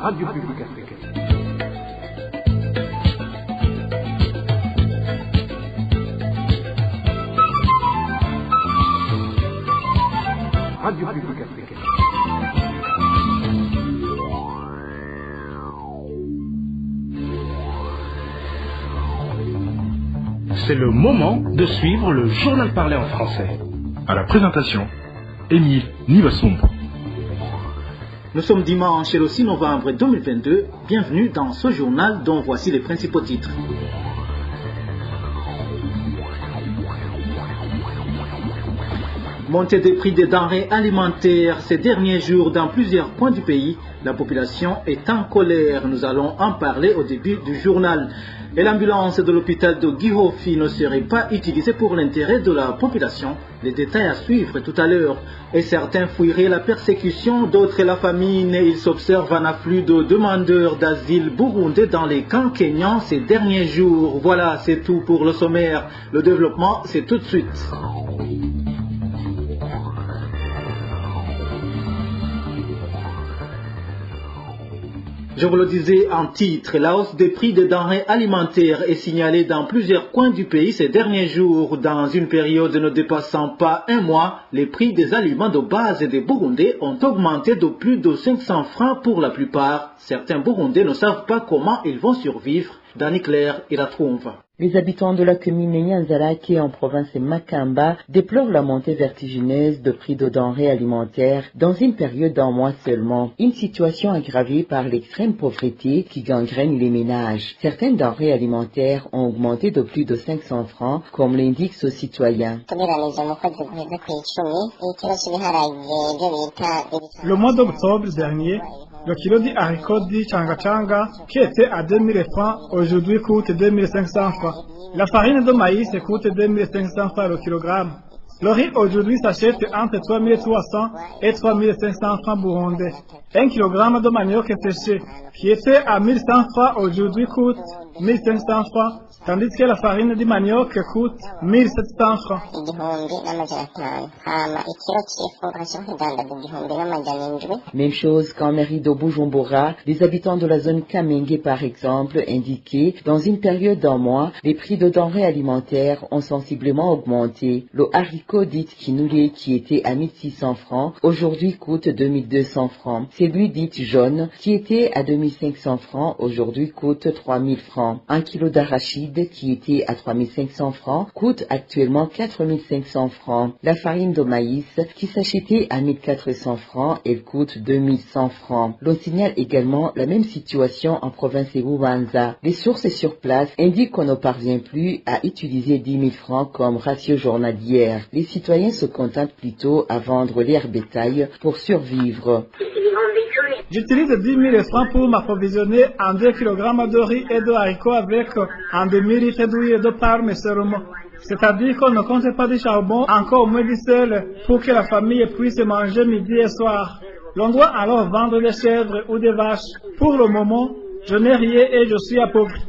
Radio Publique Africaine. Radio Publique Africaine. C'est le moment de suivre le journal parlé en français. À la présentation, Émile Nivasumba. Nous sommes dimanche le 6 novembre 2022. Bienvenue dans ce journal dont voici les principaux titres. Montée des prix des denrées alimentaires ces derniers jours dans plusieurs coins du pays. La population est en colère. Nous allons en parler au début du journal. Et l'ambulance de l'hôpital de Gihofi ne serait pas utilisée pour l'intérêt de la population. Les détails à suivre tout à l'heure. Et certains fuiraient la persécution, d'autres la famine. Il s'observe un afflux de demandeurs d'asile burundais dans les camps kenyans ces derniers jours. Voilà, c'est tout pour le sommaire. Le développement, c'est tout de suite. Je vous le disais en titre, la hausse des prix des denrées alimentaires est signalée dans plusieurs coins du pays ces derniers jours. Dans une période ne dépassant pas un mois, les prix des aliments de base des Burundais ont augmenté de plus de 500 francs pour la plupart. Certains Burundais ne savent pas comment ils vont survivre. Danny Claire y la trouve. Les habitants de la commune Nyanzarake en province Makamba déplorent la montée vertigineuse de prix de denrées alimentaires dans une période d'un mois seulement. Une situation aggravée par l'extrême pauvreté qui gangrène les ménages. Certaines denrées alimentaires ont augmenté de plus de 500 francs, comme l'indique ce citoyen. Le mois d'octobre dernier, le kilo de haricots dit Changa Changa, qui était à 2000 francs, aujourd'hui coûte 2500 francs. La farine de maïs coûte 2500 francs le kilogramme. Le riz aujourd'hui s'achète entre 3300 et 3500 francs burundais. Un kilogramme de manioc séché, qui était à 1100 francs, aujourd'hui coûte 1500 francs, tandis que la farine de manioc coûte 1700 francs. Même chose qu'en mairie de Bujumbura, les habitants de la zone Kamenge par exemple indiquaient, dans une période d'un mois, les prix de denrées alimentaires ont sensiblement augmenté. Le haricot dit Kinoulié qui était à 1600 francs, aujourd'hui coûte 2200 francs. Celui dit jaune qui était à 2500 francs, aujourd'hui coûte 3000 francs. Un kilo d'arachide qui était à 3500 francs coûte actuellement 4500 francs. La farine de maïs qui s'achetait à 1400 francs, elle coûte 2100 francs. L'on signale également la même situation en province de Bubanza. Les sources sur place indiquent qu'on ne parvient plus à utiliser 10 000 francs comme ratio journalière. Les citoyens se contentent plutôt à vendre leur bétail pour survivre. J'utilise 10 000 francs pour m'approvisionner en 2 kg de riz et de haricots avec un demi-litre d'huile de palme seulement. C'est-à-dire qu'on ne compte pas de charbon, encore moins du sel, pour que la famille puisse manger midi et soir. L'on doit alors vendre des chèvres ou des vaches. Pour le moment, je n'ai rien et je suis appauvri.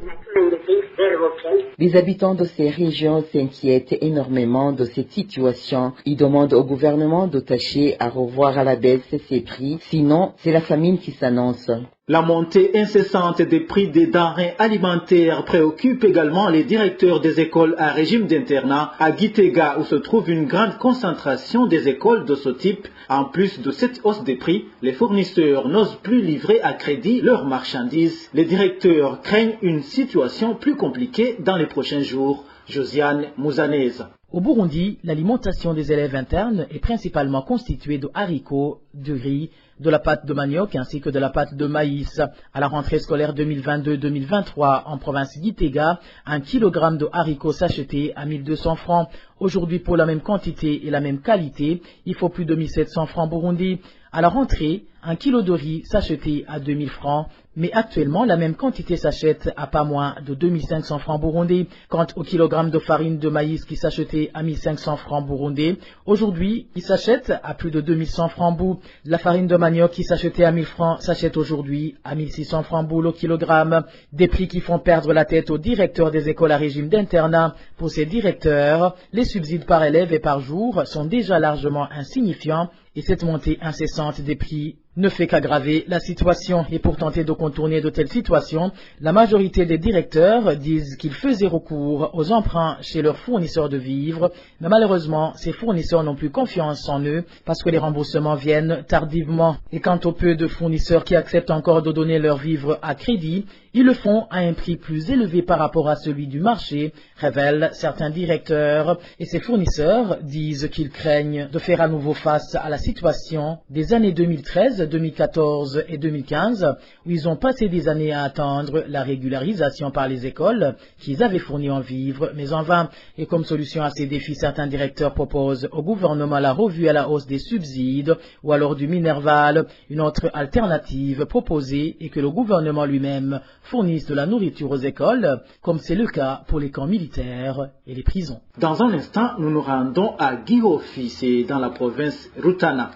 Les habitants de ces régions s'inquiètent énormément de cette situation. Ils demandent au gouvernement de tâcher à revoir à la baisse ces prix, sinon c'est la famine qui s'annonce. La montée incessante des prix des denrées alimentaires préoccupe également les directeurs des écoles à régime d'internat à Gitega, où se trouve une grande concentration des écoles de ce type. En plus de cette hausse des prix, les fournisseurs n'osent plus livrer à crédit leurs marchandises. Les directeurs craignent une situation plus compliquée dans les prochains jours. Josiane Mouzanez. Au Burundi, l'alimentation des élèves internes est principalement constituée de haricots, de riz, de la pâte de manioc ainsi que de la pâte de maïs. À la rentrée scolaire 2022-2023 en province Gitega, un kilogramme de haricots s'achetait à 1200 francs. Aujourd'hui, pour la même quantité et la même qualité, il faut plus de 1700 francs burundi. À la rentrée, un kilo de riz s'achetait à 2000 francs. Mais actuellement, la même quantité s'achète à pas moins de 2500 francs burundais. Quant au kilogramme de farine de maïs qui s'achetait à 1500 francs burundais, aujourd'hui, il s'achète à plus de 2100 francs bout. La farine de manioc qui s'achetait à 1000 francs s'achète aujourd'hui à 1600 francs bout le kilogramme. Des prix qui font perdre la tête aux directeurs des écoles à régime d'internat. Pour ces directeurs, les subsides par élève et par jour sont déjà largement insignifiants et cette montée incessante des prix ne fait qu'aggraver la situation. Et pour tenter de contourner de telles situations, la majorité des directeurs disent qu'ils faisaient recours aux emprunts chez leurs fournisseurs de vivres, mais malheureusement, ces fournisseurs n'ont plus confiance en eux parce que les remboursements viennent tardivement. Et quant au peu de fournisseurs qui acceptent encore de donner leurs vivres à crédit, ils le font à un prix plus élevé par rapport à celui du marché, révèlent certains directeurs. Et ces fournisseurs disent qu'ils craignent de faire à nouveau face à la situation des années 2013, 2014 et 2015, où ils ont passé des années à attendre la régularisation par les écoles qu'ils avaient fourni en vivres, mais en vain. Et comme solution à ces défis, certains directeurs proposent au gouvernement la revue à la hausse des subsides ou alors du Minerval. Une autre alternative proposée est que le gouvernement lui-même fournisse de la nourriture aux écoles, comme c'est le cas pour les camps militaires et les prisons. Dans un instant, nous nous rendons à Gihofi, c'est dans la province Rutana.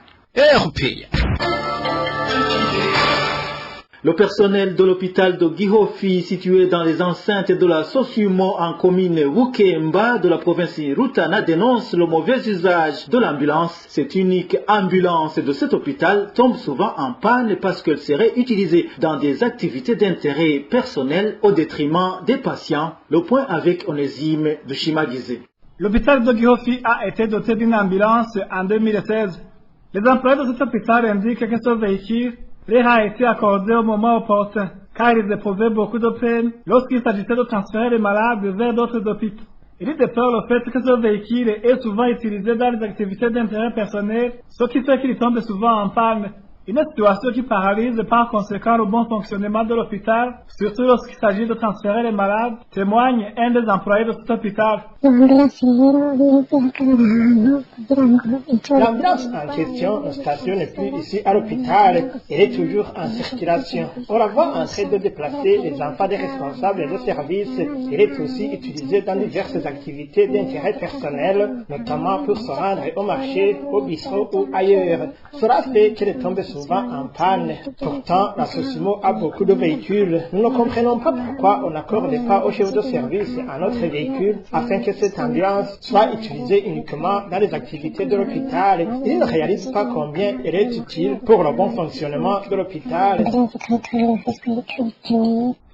Le personnel de l'hôpital de Gihofi, situé dans les enceintes de la Sosumo en commune Wukemba de la province Rutana, dénonce le mauvais usage de l'ambulance. Cette unique ambulance de cet hôpital tombe souvent en panne parce qu'elle serait utilisée dans des activités d'intérêt personnel au détriment des patients. Le point avec Onésime de Chimagize. L'hôpital de Gihofi a été doté d'une ambulance en 2016. Les employés de cet hôpital indiquent que ce véhicule leur a été accordé au moment opportun, car ils éprouvaient beaucoup de peine lorsqu'il s'agissait de transférer les malades vers d'autres hôpitaux. Il déplore le fait que ce véhicule est souvent utilisé dans les activités d'intérêt personnel, ce qui fait qu'il tombe souvent en panne. Une situation qui paralyse par conséquent le bon fonctionnement de l'hôpital, surtout lorsqu'il s'agit de transférer les malades, témoigne un des employés de cet hôpital. L'ambulance en question ne stationne plus ici à l'hôpital, elle est toujours en circulation. On la voit en train de déplacer les enfants des responsables de service. Elle est aussi utilisée dans diverses activités d'intérêt personnel, notamment pour se rendre au marché, au bistrot ou ailleurs. Cela fait qu'elle tombe souvent en panne. Pourtant, la Sosumo a beaucoup de véhicules. Nous ne comprenons pas pourquoi on n'accorde pas au chef de service un autre véhicule afin que cette ambulance soit utilisée uniquement dans les activités de l'hôpital. Il ne réalise pas combien elle est utile pour le bon fonctionnement de l'hôpital.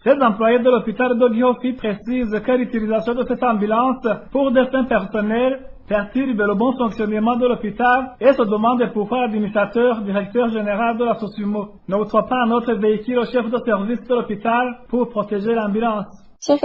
Les employés de l'hôpital de Gihofi précisent que l'utilisation de cette ambulance pour des fins personnelles perturbe le bon fonctionnement de l'hôpital et se demande pourquoi l'administrateur, directeur général de la Sosumo, n'octroie pas un autre véhicule au chef de service de l'hôpital pour protéger l'ambulance. Le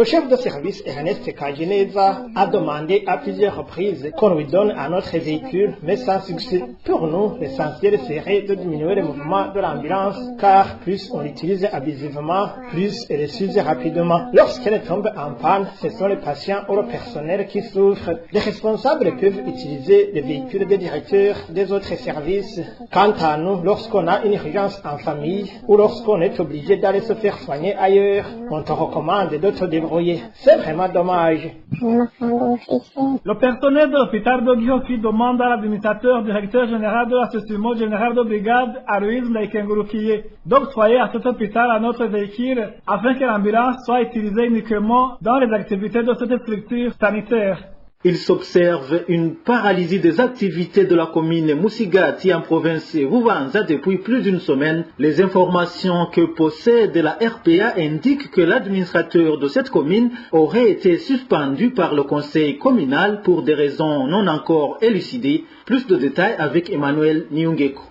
chef de service Ernest Kajeneza a demandé à plusieurs reprises qu'on lui donne un autre véhicule, mais sans succès. Pour nous, l'essentiel serait de diminuer le mouvement de l'ambulance, car plus on l'utilise abusivement, plus elle s'use rapidement. Lorsqu'elle tombe en panne, ce sont les patients ou le personnel qui souffrent. Les responsables peuvent utiliser les véhicules des directeurs des autres services. Quant à nous, lorsqu'on a une urgence en famille ou lorsqu'on est obligé d'aller se faire soigner ailleurs, on te recommande de te débrouiller. C'est vraiment dommage. Le personnel de l'hôpital de Gihofi demande à l'administrateur directeur général de la Sosumo, général de brigade Aloïse Naikengurukiye, d'octroyer à cet hôpital un autre véhicule afin que l'ambulance soit utilisée uniquement dans les activités de cette structure sanitaire. Il s'observe une paralysie des activités de la commune Musigati en province Bubanza depuis plus d'une semaine. Les informations que possède la RPA indiquent que l'administrateur de cette commune aurait été suspendu par le conseil communal pour des raisons non encore élucidées. Plus de détails avec Emmanuel Nyungeko.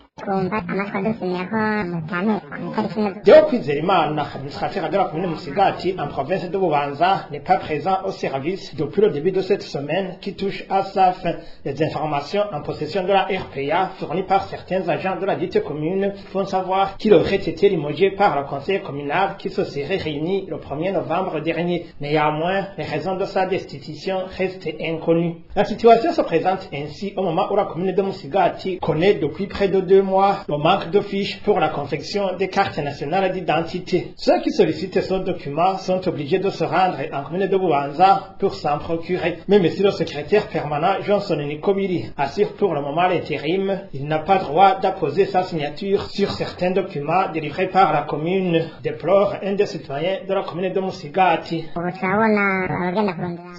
Deo Kwizerimana, administrateur de la commune Musigati en province de Bubanza, n'est pas présent au service depuis le début de cette semaine qui touche à sa fin. Les informations en possession de la RPA fournies par certains agents de la dite commune font savoir qu'il aurait été limogé par le conseil communal qui se serait réuni le 1er novembre dernier. Néanmoins, les raisons de sa destitution restent inconnues. La situation se présente ainsi au moment où la commune de Musigati connaît depuis près de 2 mois mois le manque de fiches pour la confection des cartes nationales d'identité. Ceux qui sollicitent ce document sont obligés de se rendre en commune de Bubanza pour s'en procurer. Même si le secrétaire permanent Johnson Nikobiri assure pour le moment l'intérim, il n'a pas droit d'apposer sa signature sur certains documents délivrés par la commune, déplore un des citoyens de la commune de Musigati.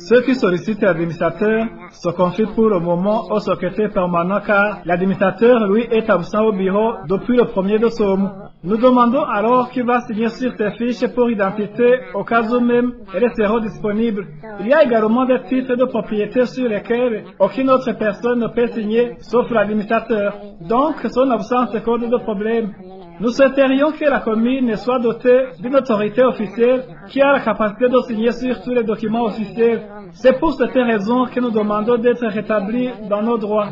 Ceux qui sollicitent l'administrateur se confient pour le moment au secrétaire permanent car l'administrateur, lui, est absent au bureau depuis le 1er de ce mois. Nous demandons alors qui va signer sur ces fiches pour identité au cas où même elles seront disponibles. Il y a également des titres de propriété sur lesquels aucune autre personne ne peut signer sauf l'administrateur. Donc son absence cause de problème. Nous souhaiterions que la commune soit dotée d'une autorité officielle qui a la capacité de signer sur tous les documents officiels. C'est pour cette raison que nous demandons d'être rétablis dans nos droits.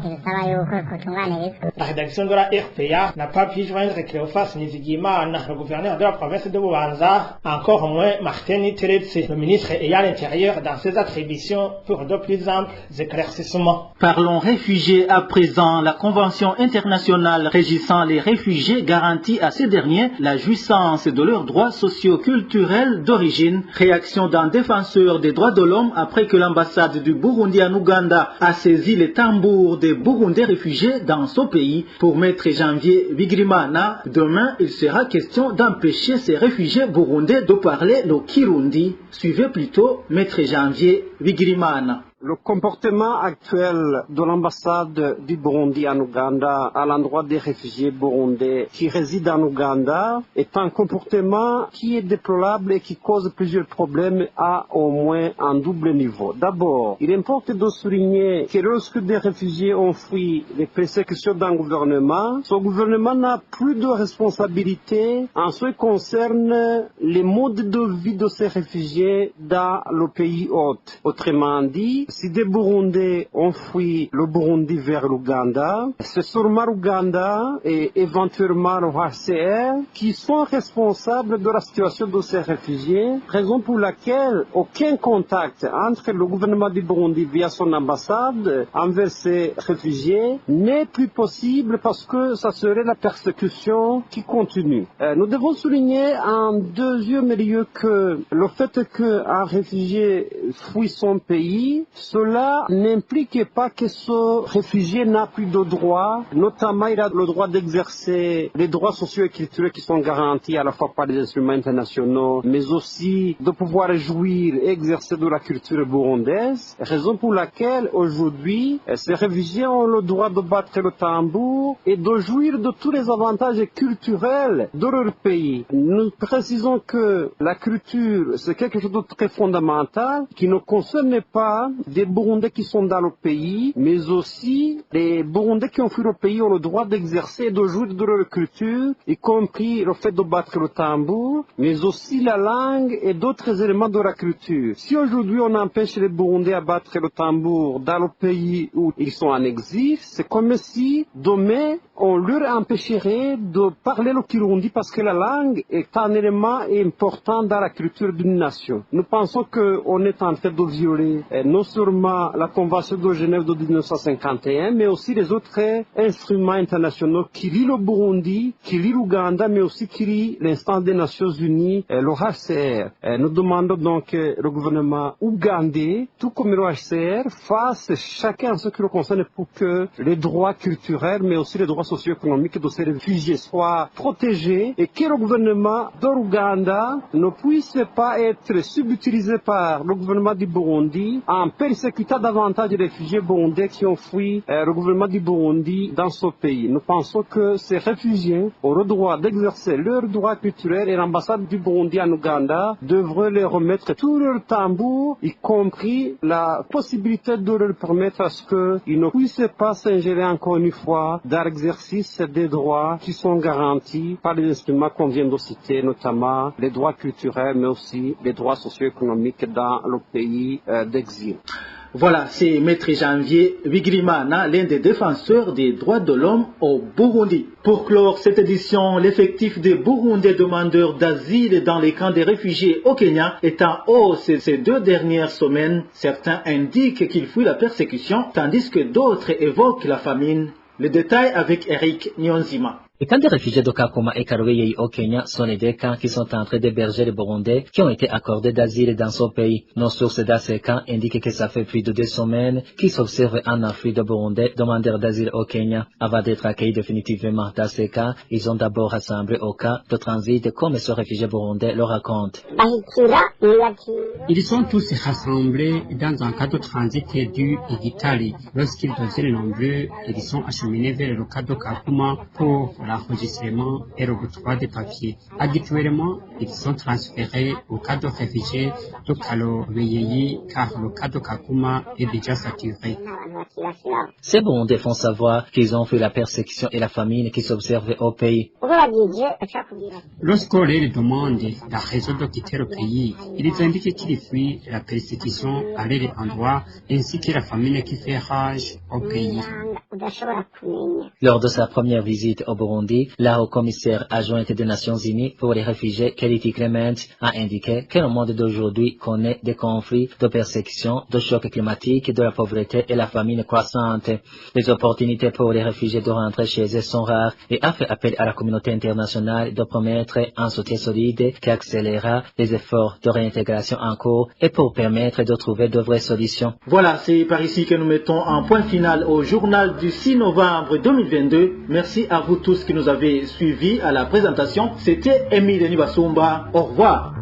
La rédaction de la RPA n'a pas pu joindre Cléophas Nizigimana, le gouverneur de la province de Bubanza, encore moins Martin Teretse, le ministre ayant l'intérieur dans ses attributions pour de plus amples éclaircissements. Parlons réfugiés à présent. La Convention internationale régissant les réfugiés garantit à ces derniers la jouissance de leurs droits socio-culturels d'origine. Réaction d'un défenseur des droits de l'homme après que l'ambassade du Burundi en Ouganda a saisi les tambours des Burundais réfugiés dans son pays. Pour Maître Janvier Bigirimana, demain il sera question d'empêcher ces réfugiés burundais de parler le Kirundi. Suivez plutôt Maître Janvier Bigirimana. Le comportement actuel de l'ambassade du Burundi en Ouganda à l'endroit des réfugiés burundais qui résident en Ouganda est un comportement qui est déplorable et qui cause plusieurs problèmes à au moins un double niveau. D'abord, il importe de souligner que lorsque des réfugiés ont fui les persécutions d'un gouvernement, ce gouvernement n'a plus de responsabilité en ce qui concerne les modes de vie de ces réfugiés dans le pays hôte. Autrement dit, si des Burundais ont fui le Burundi vers l'Ouganda, c'est sûrement l'Ouganda et éventuellement le HCR qui sont responsables de la situation de ces réfugiés, raison pour laquelle aucun contact entre le gouvernement du Burundi via son ambassade envers ces réfugiés n'est plus possible parce que ça serait la persécution qui continue. Nous devons souligner en deuxième lieu que le fait qu'un réfugié fuit son pays, cela n'implique pas que ce réfugié n'a plus de droits, notamment il a le droit d'exercer les droits sociaux et culturels qui sont garantis à la fois par les instruments internationaux, mais aussi de pouvoir jouir et exercer de la culture burundaise, raison pour laquelle aujourd'hui ces réfugiés ont le droit de battre le tambour et de jouir de tous les avantages culturels de leur pays. Nous précisons que la culture c'est quelque chose de très fondamental qui ne concerne pas des Burundais qui sont dans le pays, mais aussi les Burundais qui ont fui le pays ont le droit d'exercer et de jouir de leur culture, y compris le fait de battre le tambour, mais aussi la langue et d'autres éléments de la culture. Si aujourd'hui on empêche les Burundais à battre le tambour dans le pays où ils sont en exil, c'est comme si demain on leur empêcherait de parler le Kirundi parce que la langue est un élément important dans la culture d'une nation. Nous pensons qu'on est en train de violer non seulement la Convention de Genève de 1951, mais aussi les autres instruments internationaux qui lient le Burundi, qui lient l'Ouganda, mais aussi qui lient l'instance des Nations Unies, le HCR. Nous demandons donc que le gouvernement ougandais, tout comme le HCR, fasse chacun ce qui le concerne pour que les droits culturels, mais aussi les droits socio-économiques de ces réfugiés soient protégés et que le gouvernement de l'Ouganda ne puisse pas être subutilisé par le gouvernement du Burundi en persécutant davantage les réfugiés burundais qui ont fui le gouvernement du Burundi dans ce pays. Nous pensons que ces réfugiés ont le droit d'exercer leurs droits culturels et l'ambassade du Burundi en Ouganda devrait leur remettre tous leurs tambours, y compris la possibilité de leur permettre à ce qu'ils ne puissent pas s'ingérer encore une fois dans l'exercice des droits qui sont garantis par les instruments qu'on vient de citer, notamment les droits culturels, mais aussi les droits socio-économiques dans le pays d'exil. Voilà, c'est Maître Janvier Bigirimana, l'un des défenseurs des droits de l'homme au Burundi. Pour clore cette édition, l'effectif des Burundais demandeurs d'asile dans les camps des réfugiés au Kenya est en hausse ces 2 dernières semaines. Certains indiquent qu'ils fuient la persécution, tandis que d'autres évoquent la famine. Le détail avec Eric Nyonzima. Les camps de réfugiés de Kakuma et Karueyei au Kenya sont les deux camps qui sont en train d'héberger les Burundais qui ont été accordés d'asile dans ce pays. Nos sources dans ces camps indiquent que ça fait plus de 2 semaines qu'ils s'observent un afflux de Burundais demandeurs d'asile au Kenya. Avant d'être accueillis définitivement dans ces camps, ils ont d'abord rassemblé au camp de transit comme ce réfugié burundais le raconte. Ils sont tous rassemblés dans un cas de transit du Igitali. Lorsqu'ils deviennent nombreux, ils sont acheminés vers le cas de Kakuma pour l'enregistrement et le octroi des papiers. Habituellement, ils sont transférés au cas de réfugiés de Karueyei car le cas de Kakuma est déjà saturé. Ces Burundais font savoir qu'ils ont fui la persécution et la famine qui s'observent au pays. Lorsqu'on leur demande la raison de quitter le pays, ils indiquent qu'ils fuient la persécution à leur endroit ainsi que la famine qui fait rage au pays. Lors de sa première visite au Burundi, la haut-commissaire adjointe des Nations Unies pour les réfugiés, Kelly Clement, a indiqué que le monde d'aujourd'hui connaît des conflits, de persécutions, de chocs climatiques, de la pauvreté et la famine croissante. Les opportunités pour les réfugiés de rentrer chez eux sont rares et a fait appel à la communauté internationale de promettre un soutien solide qui accélérera les efforts de réintégration en cours et pour permettre de trouver de vraies solutions. Voilà, c'est par ici que nous mettons un point final au journal du 6 novembre 2022. Merci à vous tous qui nous avez suivis à la présentation. C'était Émile Nibasumba. Au revoir.